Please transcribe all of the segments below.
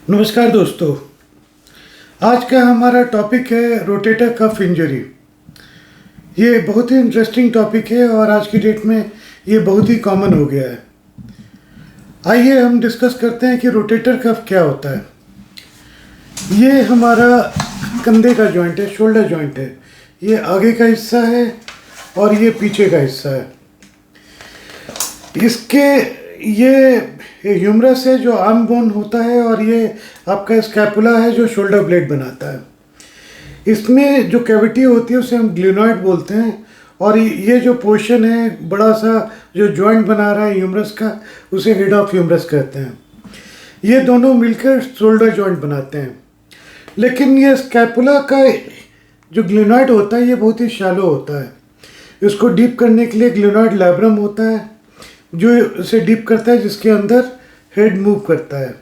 नमस्कार दोस्तों। आज का हमारा टॉपिक है रोटेटर कफ इंजरी। ये बहुत ही इंटरेस्टिंग टॉपिक है और आज की डेट में ये बहुत ही कॉमन हो गया है। आइए हम डिस्कस करते हैं कि रोटेटर कफ क्या होता है। ये हमारा कंधे का जॉइंट है, शोल्डर जॉइंट है। ये आगे का हिस्सा है और ये पीछे का हिस्सा है। इसके ये ह्यूमरस है जो आर्म बोन होता है और ये आपका स्कैपुला है जो शोल्डर ब्लेड बनाता है। इसमें जो कैविटी होती है उसे हम ग्लिनॉइड बोलते हैं और ये जो पोर्शन है बड़ा सा जो जॉइंट बना रहा है ह्यूमरस का, उसे हेड ऑफ ह्यूमरस कहते हैं। ये दोनों मिलकर शोल्डर जॉइंट बनाते हैं। लेकिन ये स्कैपुला का जो ग्लिनॉइड होता है ये बहुत ही शैलो होता है। इसको डीप करने के लिए ग्लिनॉइड लैब्रम होता है जो इसे डीप करता है, जिसके अंदर हेड मूव करता है।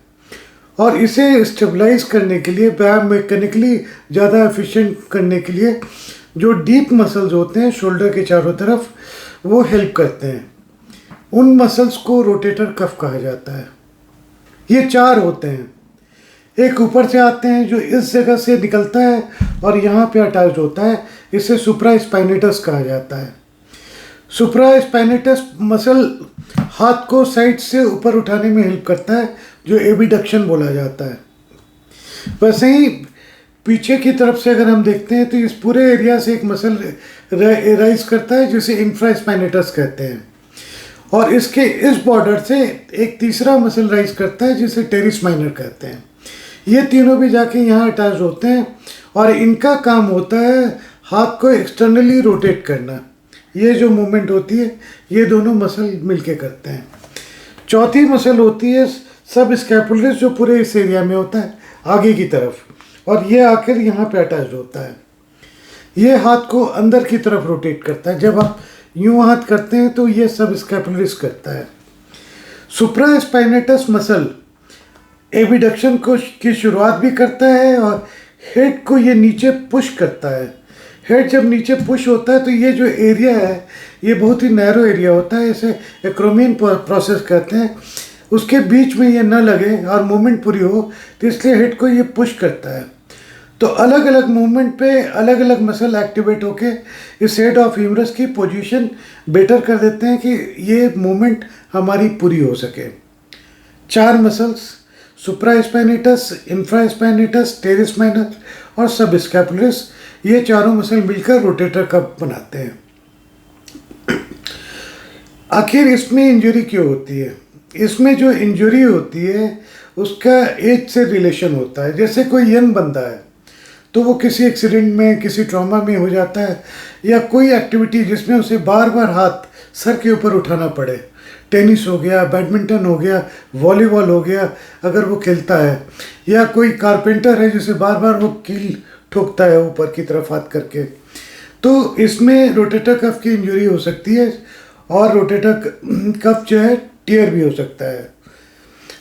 और इसे स्टेबलाइज करने के लिए, बायोमैकेनिकली ज़्यादा एफिशिएंट करने के लिए जो डीप मसल्स होते हैं शोल्डर के चारों तरफ, वो हेल्प करते हैं। उन मसल्स को रोटेटर कफ कहा जाता है। ये चार होते हैं। एक ऊपर से आते हैं जो इस जगह से निकलता है और यहाँ पे अटैच होता है। इसे सुप्रास्पाइनेटस कहा जाता है। सुप्रास्पाइनेटस मसल हाथ को साइड से ऊपर उठाने में हेल्प करता है, जो एबिडक्शन बोला जाता है। वैसे ही पीछे की तरफ से अगर हम देखते हैं तो इस पूरे एरिया से एक मसल राइज करता है जिसे इंफ्रास्पाइनेटस कहते हैं। और इसके इस बॉर्डर से एक तीसरा मसल राइज करता है जिसे टेरिस माइनर कहते हैं। ये तीनों भी जाके यहाँ अटैच होते हैं और इनका काम होता है हाथ को एक्सटर्नली रोटेट करना। ये जो मूवमेंट होती है ये दोनों मसल मिलके करते हैं। चौथी मसल होती है सब स्कैपुलरिस, जो पूरे इस एरिया में होता है आगे की तरफ, और ये आकर यहाँ पे अटैच होता है। ये हाथ को अंदर की तरफ रोटेट करता है। जब आप यूँ हाथ करते हैं तो ये सब स्कैपुलरिस करता है। सुप्रास्पाइनेटस मसल एबिडक्शन को की शुरुआत भी करता है और हेड को ये नीचे पुश करता है। हेड जब नीचे पुश होता है तो ये जो एरिया है ये बहुत ही नैरो एरिया होता है। इसे एक्रोमियन प्रोसेस कहते हैं। उसके बीच में ये न लगे और मूवमेंट पूरी हो, तो इसलिए हेड को ये पुश करता है। तो अलग अलग मूवमेंट पे अलग अलग मसल एक्टिवेट होके इस हेड ऑफ ह्यूमरस की पोजीशन बेटर कर देते हैं कि ये मूवमेंट हमारी पूरी हो सके। चार muscles, supraspinatus, infraspinatus, teres minor और सब स्कैपुलरिस, ये चारों मसल मिलकर रोटेटर कफ बनाते हैं। आखिर इसमें इंजरी क्यों होती है? इसमें जो इंजरी होती है उसका एज से रिलेशन होता है। जैसे कोई यंग बंदा है तो वो किसी एक्सीडेंट में, किसी ट्रॉमा में हो जाता है, या कोई एक्टिविटी जिसमें उसे बार बार हाथ सर के ऊपर उठाना पड़े, टेनिस हो गया, बैडमिंटन हो गया, वॉलीबॉल हो गया अगर वो खेलता है, या कोई कारपेंटर है जिसे बार बार वो कील ठोकता है ऊपर की तरफ हाथ करके, तो इसमें रोटेटर कफ की इंजरी हो सकती है। और रोटेटर कफ जो है टियर भी हो सकता है।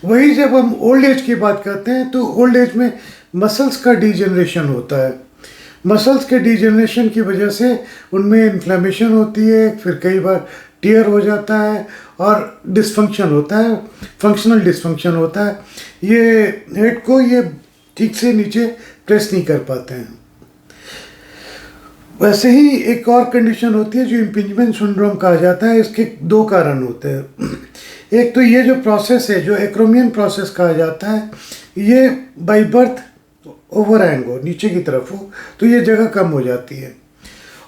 वही जब हम ओल्ड एज की बात करते हैं तो ओल्ड एज में मसल्स का डीजनरेशन होता है। मसल्स के डीजनरेशन की वजह से उनमें इन्फ्लेमेशन होती है, फिर कई बार टियर हो जाता है और डिसफंक्शन होता है, फंक्शनल डिसफंक्शन होता है। ये हेड को ये ठीक से नीचे प्रेस नहीं कर पाते हैं। वैसे ही एक और कंडीशन होती है जो इम्पिंजमेंट सिंड्रोम कहा जाता है। इसके दो कारण होते हैं। एक तो ये जो प्रोसेस है, जो एक्रोमियन प्रोसेस कहा जाता है, ये बाई बर्थ ओवरहैंग हो, नीचे की तरफ हो, तो ये जगह कम हो जाती है।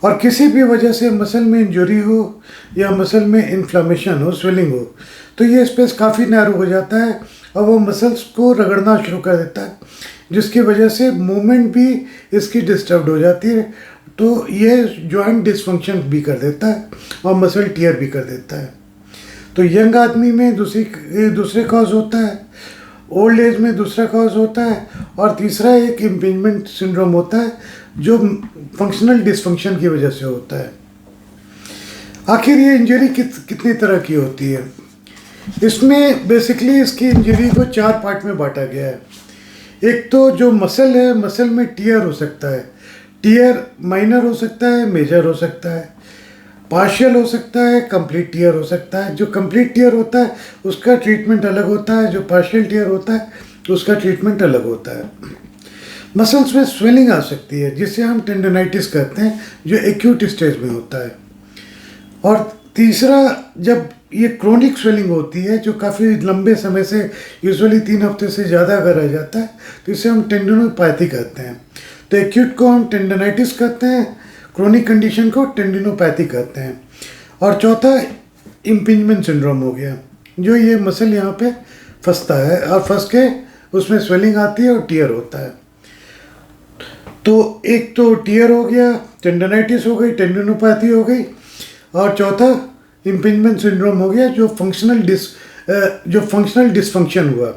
और किसी भी वजह से मसल में इंजरी हो या मसल में इन्फ्लेमेशन हो, स्वेलिंग हो, तो ये स्पेस काफ़ी नैरो हो जाता है और वो मसल्स को रगड़ना शुरू कर देता है, जिसकी वजह से मूवमेंट भी इसकी डिस्टर्ब हो जाती है। तो ये जॉइंट डिसफंक्शन भी कर देता है और मसल टियर भी कर देता है। तो यंग आदमी में दूसरे कॉज होता है, ओल्ड एज में दूसरा कॉज होता है, और तीसरा एक इम्पिंजमेंट सिंड्रोम होता है जो फंक्शनल डिसफंक्शन की वजह से होता है। आखिर ये इंजरी कितनी तरह की होती है? इसमें बेसिकली इसकी इंजरी को चार पार्ट में बांटा गया है। एक तो जो मसल है, मसल में टियर हो सकता है। टियर माइनर हो सकता है, मेजर हो सकता है, पार्शियल हो सकता है, कंप्लीट टियर हो सकता है। जो कंप्लीट टियर होता है उसका ट्रीटमेंट अलग होता है, जो पार्शियल टियर होता है उसका ट्रीटमेंट अलग होता है। मसल्स में स्वेलिंग आ सकती है जिसे हम टेंडोनाइटिस कहते हैं, जो एक्यूट स्टेज में होता है। और तीसरा, जब ये क्रोनिक स्वेलिंग होती है जो काफ़ी लंबे समय से, यूजुअली 3 हफ्ते से ज़्यादा अगर रह जाता है, तो इसे हम टेंडिनोपैथी कहते हैं। तो एक्यूट को हम टेंडोनाइटिस कहते हैं, क्रोनिक कंडीशन को टेंडिनोपैथी कहते हैं। और चौथा इम्पिंजमेंट सिंड्रोम हो गया, जो ये मसल यहाँ पे फंसता है और फंस के उसमें स्वेलिंग आती है और टीयर होता है। तो एक तो टीयर हो गया, टेंडोनाइटिस हो गई, टेंडिनोपैथी हो गई, और चौथा इम्पिंजमेंट सिंड्रोम हो गया, जो फंक्शनल डिसफंक्शन हुआ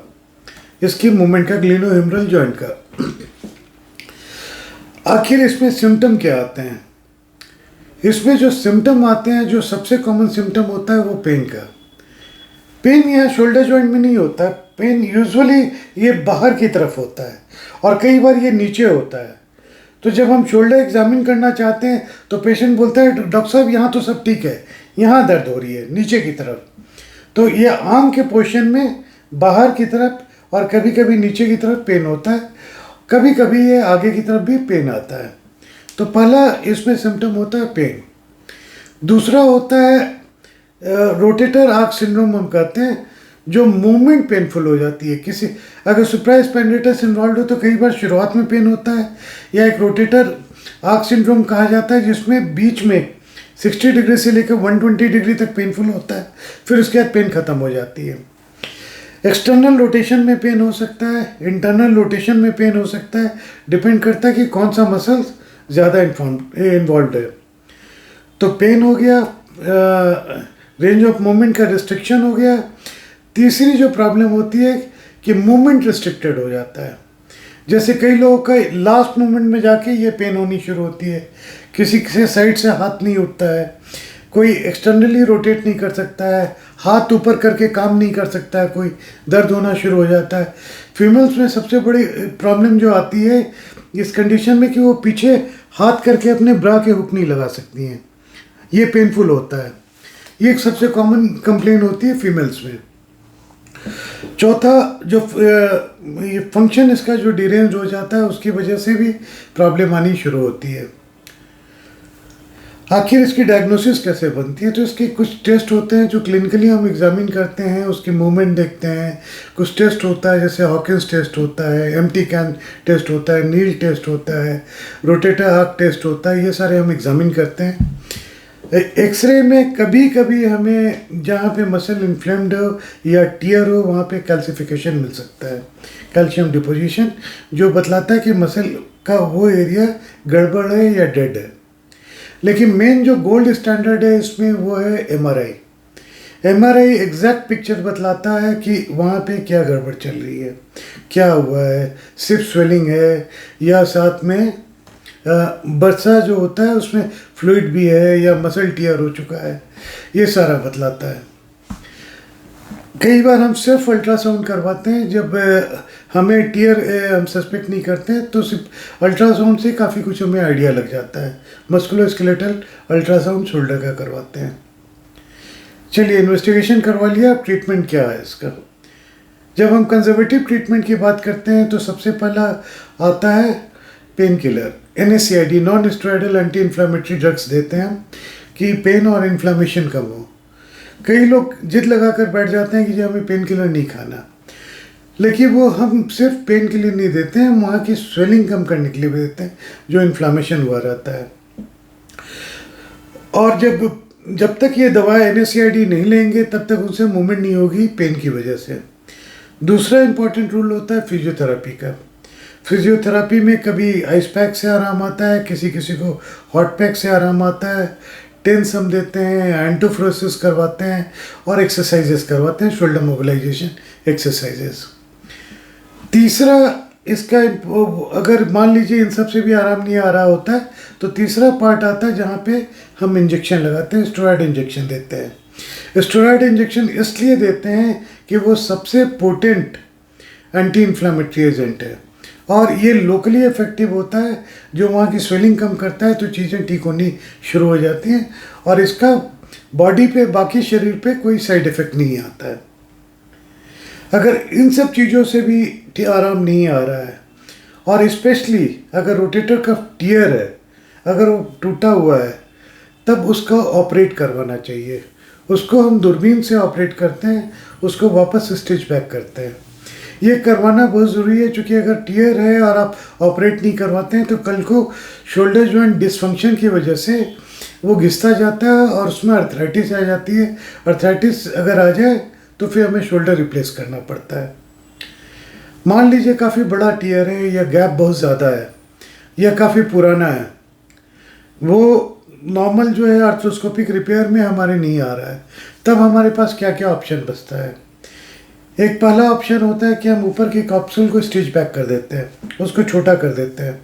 इसकी मूवमेंट का, ग्लिनोह्यूमरल जॉइंट का। आखिर इसमें सिम्टम क्या आते हैं? इसमें जो सिम्टम आते हैं, जो सबसे कॉमन सिम्टम होता है वो पेन का। पेन यहाँ शोल्डर जॉइंट में नहीं होता है, पेन यूजुअली ये बाहर की तरफ होता है और कई बार ये नीचे होता है। तो जब हम शोल्डर एग्जामिन करना चाहते हैं तो पेशेंट बोलता है डॉक्टर साहब यहाँ तो सब ठीक है, यहाँ दर्द हो रही है नीचे की तरफ। तो ये आर्म के पोर्शन में बाहर की तरफ और कभी कभी नीचे की तरफ पेन होता है, कभी कभी ये आगे की तरफ भी पेन आता है। तो पहला इसमें सिम्टम होता है पेन। दूसरा होता है रोटेटर आर्क सिंड्रोम हम कहते हैं, जो मूवमेंट पेनफुल हो जाती है। किसी अगर सुप्राइज पेंडिटस इन्वॉल्व हो तो कई बार शुरुआत में पेन होता है, या एक रोटेटर आर्क सिंड्रोम कहा जाता है जिसमें बीच में 60 डिग्री से लेकर 120 डिग्री तक पेनफुल होता है, फिर उसके बाद पेन खत्म हो जाती है। एक्सटर्नल रोटेशन में पेन हो सकता है, इंटरनल रोटेशन में पेन हो सकता है, डिपेंड करता है कि कौन सा मसल ज़्यादा इन्वॉल्व है। तो पेन हो गया, रेंज ऑफ मूवमेंट का रिस्ट्रिक्शन हो गया। तीसरी जो प्रॉब्लम होती है कि मूवमेंट रिस्ट्रिक्टेड हो जाता है। जैसे कई लोगों का लास्ट मोमेंट में जाके ये पेन होनी शुरू होती है, किसी से साइड से हाथ नहीं उठता है, कोई एक्सटर्नली रोटेट नहीं कर सकता है, हाथ ऊपर करके काम नहीं कर सकता है, कोई दर्द होना शुरू हो जाता है। फीमेल्स में सबसे बड़ी प्रॉब्लम जो आती है इस कंडीशन में कि वो पीछे हाथ करके अपने ब्रा के हुक नहीं लगा सकती हैं, ये पेनफुल होता है। ये एक सबसे कॉमन कंप्लेन होती है फीमेल्स में। चौथा, जो ये फंक्शन इसका जो डिरेंज हो जाता है उसकी वजह से भी प्रॉब्लम आनी शुरू होती है। आखिर इसकी डायग्नोसिस कैसे बनती है? तो इसके कुछ टेस्ट होते हैं जो क्लिनिकली हम एग्जामिन करते हैं, उसकी मूवमेंट देखते हैं। कुछ टेस्ट होता है जैसे हॉकिंस टेस्ट होता है, एम्प्टी कैन टेस्ट होता है, नील टेस्ट होता है, रोटेटर आर्क टेस्ट होता है, ये सारे हम एग्जामिन करते हैं। एक्सरे में कभी कभी हमें जहाँ पे मसल इन्फ्लेम्ड हो या टीयर हो वहाँ पे कैल्सिफिकेशन मिल सकता है, कैल्शियम डिपोजिशन, जो बतलाता है कि मसल का वो एरिया गड़बड़ है या डेड है। लेकिन मेन जो गोल्ड स्टैंडर्ड है इसमें वो है एमआरआई। एमआरआई एग्जैक्ट पिक्चर बतलाता है कि वहाँ पे क्या गड़बड़ चल रही है, क्या हुआ है, सिर्फ स्वेलिंग है या साथ में बरसा जो होता है उसमें फ्लूइड भी है या मसल टियर हो चुका है, ये सारा बतलाता है। कई बार हम सिर्फ अल्ट्रासाउंड करवाते हैं जब हमें टियर हम सस्पेक्ट नहीं करते हैं, तो सिर्फ अल्ट्रासाउंड से काफ़ी कुछ हमें आइडिया लग जाता है। मस्कुलोस्केलेटल अल्ट्रासाउंड शोल्डर का करवाते हैं। चलिए, इन्वेस्टिगेशन करवा लिया, अब ट्रीटमेंट क्या है इसका। जब हम कंजर्वेटिव ट्रीटमेंट की बात करते हैं तो सबसे पहला आता है pain killer, NSAID, non steroidal anti inflammatory drugs देते हैं हम कि पेन और इन्फ्लामेशन कम हो। कई लोग जिद लगा कर बैठ जाते हैं कि जी हमें पेन किलर नहीं खाना, लेकिन वो हम सिर्फ पेन के लिए नहीं देते हैं, हम वहाँ की स्वेलिंग कम करने के लिए भी देते हैं जो इन्फ्लामेशन हुआ रहता है। और जब तक ये दवा NSAID नहीं लेंगे तब तक उनसे मूवमेंट नहीं होगी पेन की वजह से। दूसरा इम्पॉर्टेंट रूल होता है फिजियोथेरेपी का। फिजियोथेरेपी में कभी आइस पैक से आराम आता है, किसी किसी को हॉट पैक से आराम आता है, टेंस हम देते हैं, एंटोफ्रोसिस करवाते हैं और एक्सरसाइजेस करवाते हैं, शोल्डर मोबिलाइजेशन एक्सरसाइजेस। तीसरा इसका, अगर मान लीजिए इन सब से भी आराम नहीं आ रहा होता है तो तीसरा पार्ट आता है जहाँ पे हम इंजेक्शन लगाते हैं, स्टेरॉयड इंजेक्शन देते हैं। स्टेरॉयड इंजेक्शन इसलिए देते हैं कि वो सबसे पोटेंट एंटी इन्फ्लामेटरी एजेंट है और ये लोकली इफेक्टिव होता है, जो वहाँ की स्वेलिंग कम करता है तो चीज़ें ठीक होनी शुरू हो जाती हैं और इसका बॉडी पे, बाकी शरीर पे कोई साइड इफ़ेक्ट नहीं आता है। अगर इन सब चीज़ों से भी आराम नहीं आ रहा है, और स्पेशली अगर रोटेटर का टियर है, अगर वो टूटा हुआ है, तब उसका ऑपरेट करवाना चाहिए। उसको हम दूरबीन से ऑपरेट करते हैं, उसको वापस स्टिच बैक करते हैं। ये करवाना बहुत ज़रूरी है, क्योंकि अगर टियर है और आप ऑपरेट नहीं करवाते हैं तो कल को शोल्डर जॉइंट डिसफंक्शन की वजह से वो घिसता जाता है और उसमें अर्थराइटिस आ जाती है। अर्थराइटिस अगर आ जाए तो फिर हमें शोल्डर रिप्लेस करना पड़ता है। मान लीजिए काफ़ी बड़ा टियर है, या गैप बहुत ज़्यादा है, या काफ़ी पुराना है, वो नॉर्मल जो है आर्थ्रोस्कोपिक रिपेयर में हमारे नहीं आ रहा है, तब हमारे पास क्या क्या ऑप्शन बचता है। एक पहला ऑप्शन होता है कि हम ऊपर की कैप्सूल को स्टिच बैक कर देते हैं, उसको छोटा कर देते हैं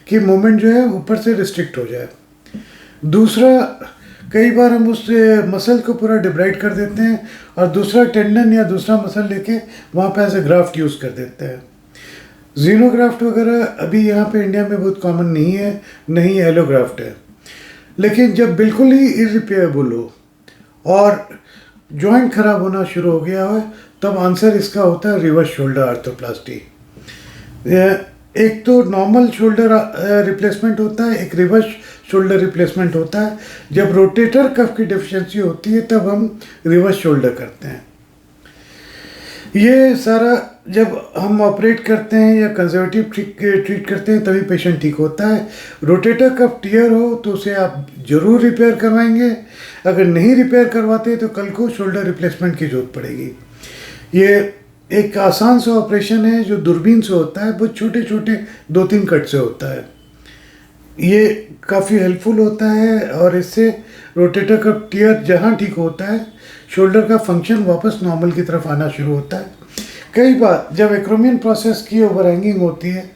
कि मूवमेंट जो है ऊपर से रिस्ट्रिक्ट हो जाए। दूसरा, कई बार हम उस मसल को पूरा डिब्राइड कर देते हैं और दूसरा टेंडन या दूसरा मसल लेके वहाँ पे ऐसे ग्राफ्ट यूज़ कर देते हैं। जीनोग्राफ्ट वगैरह अभी यहाँ पे इंडिया में बहुत कॉमन नहीं है, नहीं एलोग्राफ्ट है। लेकिन जब बिल्कुल ही इरिपेयरेबल हो और जॉइंट खराब होना शुरू हो गया है, तब आंसर इसका होता है रिवर्स शोल्डर आर्थ्रोप्लास्टी। एक तो नॉर्मल शोल्डर रिप्लेसमेंट होता है, एक रिवर्स शोल्डर रिप्लेसमेंट होता है। जब रोटेटर कफ की डेफिशिएंसी होती है तब हम रिवर्स शोल्डर करते हैं। ये सारा जब हम ऑपरेट करते हैं या कंजर्वेटिव ट्रीट करते हैं तभी पेशेंट ठीक होता है। रोटेटर कफ टियर हो तो उसे आप ज़रूर रिपेयर करवाएंगे। अगर नहीं रिपेयर करवाते तो कल को शोल्डर रिप्लेसमेंट की ज़रूरत पड़ेगी। ये एक आसान सा ऑपरेशन है जो दूरबीन से होता है, बहुत छोटे छोटे 2-3 कट से होता है। ये काफ़ी हेल्पफुल होता है और इससे रोटेटर का टियर जहाँ ठीक होता है, शोल्डर का फंक्शन वापस नॉर्मल की तरफ आना शुरू होता है। कई बार जब एक्रोमियन प्रोसेस की ओवरहैंगिंग होती है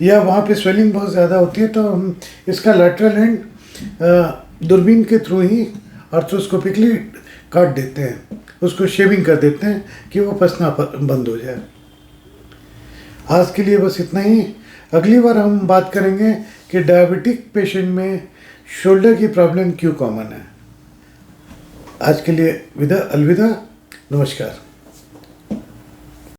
या वहाँ पे स्वेलिंग बहुत ज़्यादा होती है तो हम इसका लैटरल एंड दूरबीन के थ्रू ही आर्थ्रोस्कोपिकली काट देते हैं, उसको शेविंग कर देते हैं कि वो पसना बंद हो जाए। आज के लिए बस इतना ही। अगली बार हम बात करेंगे कि डायबिटिक पेशेंट में शोल्डर की प्रॉब्लम क्यों कॉमन है। आज के लिए अलविदा, नमस्कार।